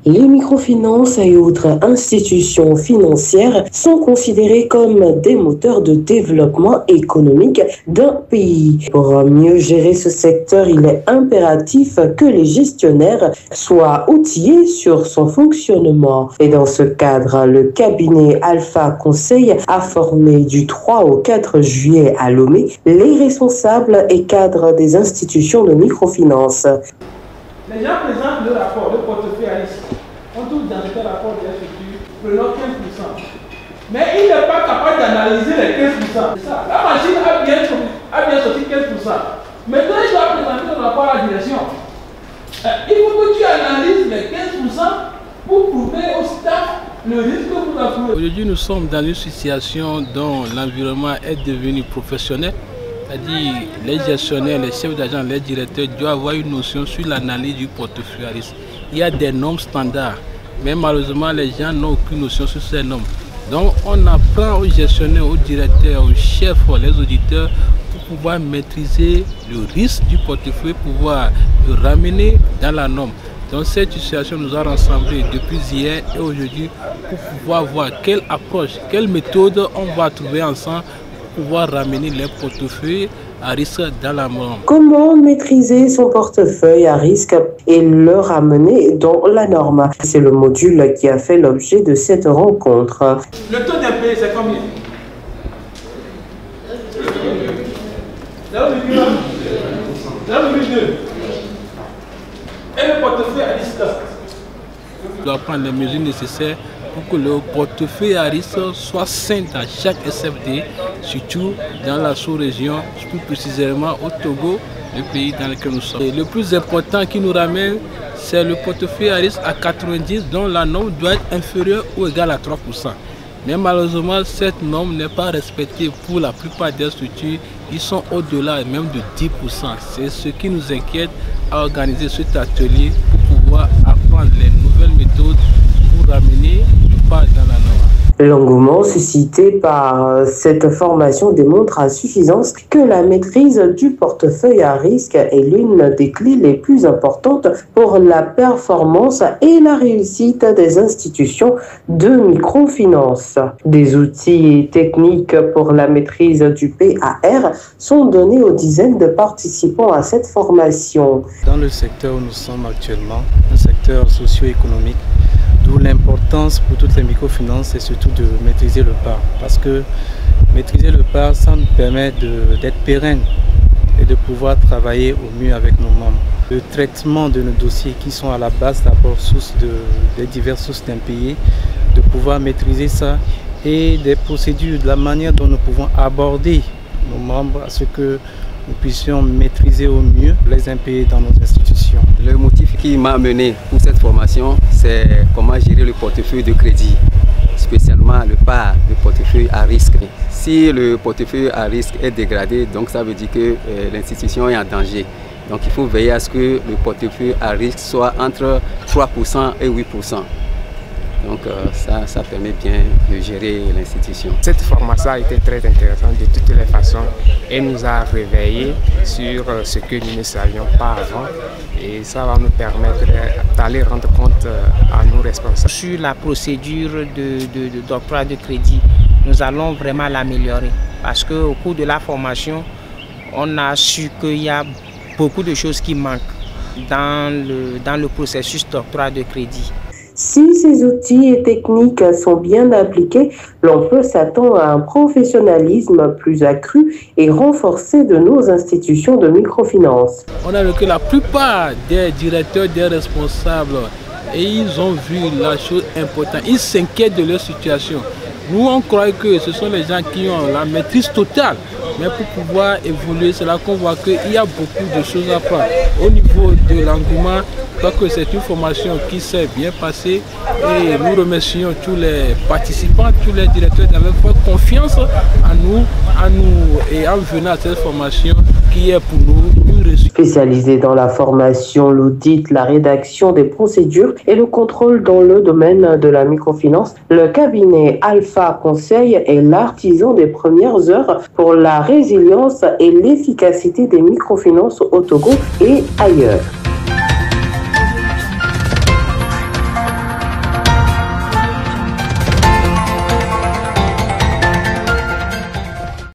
Les microfinances et autres institutions financières sont considérées comme des moteurs de développement économique d'un pays. Pour mieux gérer ce secteur, il est impératif que les gestionnaires soient outillés sur son fonctionnement. Et dans ce cadre, le cabinet Alpha Conseil a formé du 3 au 4 juillet à Lomé les responsables et cadres des institutions de microfinance. Les gens présentent le rapport, le portefeuille à risque. On trouve dans le rapport des structures, prenons 15%. Mais il n'est pas capable d'analyser les 15%. C'est ça. La machine a bien sorti 15%. Maintenant, il doit présenter le rapport à la direction. Il faut que tu analyses les 15% pour prouver au staff le risque que vous avez. Aujourd'hui, nous sommes dans une situation dont l'environnement est devenu professionnel. C'est-à-dire les gestionnaires, les chefs d'agence, les directeurs doivent avoir une notion sur l'analyse du portefeuille à risque. Il y a des normes standards, mais malheureusement les gens n'ont aucune notion sur ces normes. Donc on apprend aux gestionnaires, aux directeurs, aux chefs, les auditeurs pour pouvoir maîtriser le risque du portefeuille, pouvoir le ramener dans la norme. Donc cette situation nous a rassemblés depuis hier et aujourd'hui pour pouvoir voir quelle approche, quelle méthode on va trouver ensemble pour pouvoir ramener les portefeuilles à risque dans la norme. Comment maîtriser son portefeuille à risque et le ramener dans la norme? C'est le module qui a fait l'objet de cette rencontre. Le taux d'impayé, c'est combien? 0,2. Et le portefeuille à risque? On doit prendre les mesures nécessaires pour que le portefeuille à risque soit sain dans chaque SFD, surtout dans la sous-région, plus précisément au Togo, le pays dans lequel nous sommes. Et le plus important qui nous ramène, c'est le portefeuille à risque à 90, dont la norme doit être inférieure ou égale à 3%. Mais malheureusement, cette norme n'est pas respectée pour la plupart des structures. Ils sont au-delà même de 10%. C'est ce qui nous inquiète à organiser cet atelier pour pouvoir apprendre les nouvelles méthodes pour ramener le pas dans la norme. L'engouement suscité par cette formation démontre à suffisance que la maîtrise du portefeuille à risque est l'une des clés les plus importantes pour la performance et la réussite des institutions de microfinance. Des outils techniques pour la maîtrise du PAR sont donnés aux dizaines de participants à cette formation. Dans le secteur où nous sommes actuellement, le secteur socio-économique, d'où l'importance pour toutes les microfinances, c'est surtout de maîtriser le PAR. Parce que maîtriser le PAR, ça nous permet d'être pérenne et de pouvoir travailler au mieux avec nos membres. Le traitement de nos dossiers qui sont à la base d'abord des diverses sources d'impayés, de pouvoir maîtriser ça et des procédures, de la manière dont nous pouvons aborder nos membres à ce que nous puissions maîtriser au mieux les impayés dans nos institutions. Le motif qui m'a amené pour cette formation, c'est comment gérer le portefeuille de crédit, spécialement le PAR, le portefeuille à risque. Si le portefeuille à risque est dégradé, donc ça veut dire que l'institution est en danger. Donc il faut veiller à ce que le portefeuille à risque soit entre 3% et 8%. Donc ça permet bien de gérer l'institution. Cette formation a été très intéressante de toutes les façons et nous a réveillés sur ce que nous ne savions pas avant et ça va nous permettre d'aller rendre compte à nos responsables. Sur la procédure d'octroi de crédit, nous allons vraiment l'améliorer parce qu'au cours de la formation, on a su qu'il y a beaucoup de choses qui manquent dans le processus d'octroi de crédit. Si ces outils et techniques sont bien appliqués, l'on peut s'attendre à un professionnalisme plus accru et renforcé de nos institutions de microfinance. On a vu que la plupart des directeurs, des responsables, et ils ont vu la chose importante. Ils s'inquiètent de leur situation. Nous, on croit que ce sont les gens qui ont la maîtrise totale. Mais pour pouvoir évoluer, c'est là qu'on voit qu'il y a beaucoup de choses à faire. Au niveau de l'engouement, je crois que c'est une formation qui s'est bien passée et nous remercions tous les participants, tous les directeurs d'avoir fait confiance à nous et en venant à cette formation qui est pour nous une réussite. Spécialisé dans la formation, l'audit, la rédaction des procédures et le contrôle dans le domaine de la microfinance, le cabinet Alpha Conseil est l'artisan des premières heures pour la résilience et l'efficacité des microfinances au Togo et ailleurs.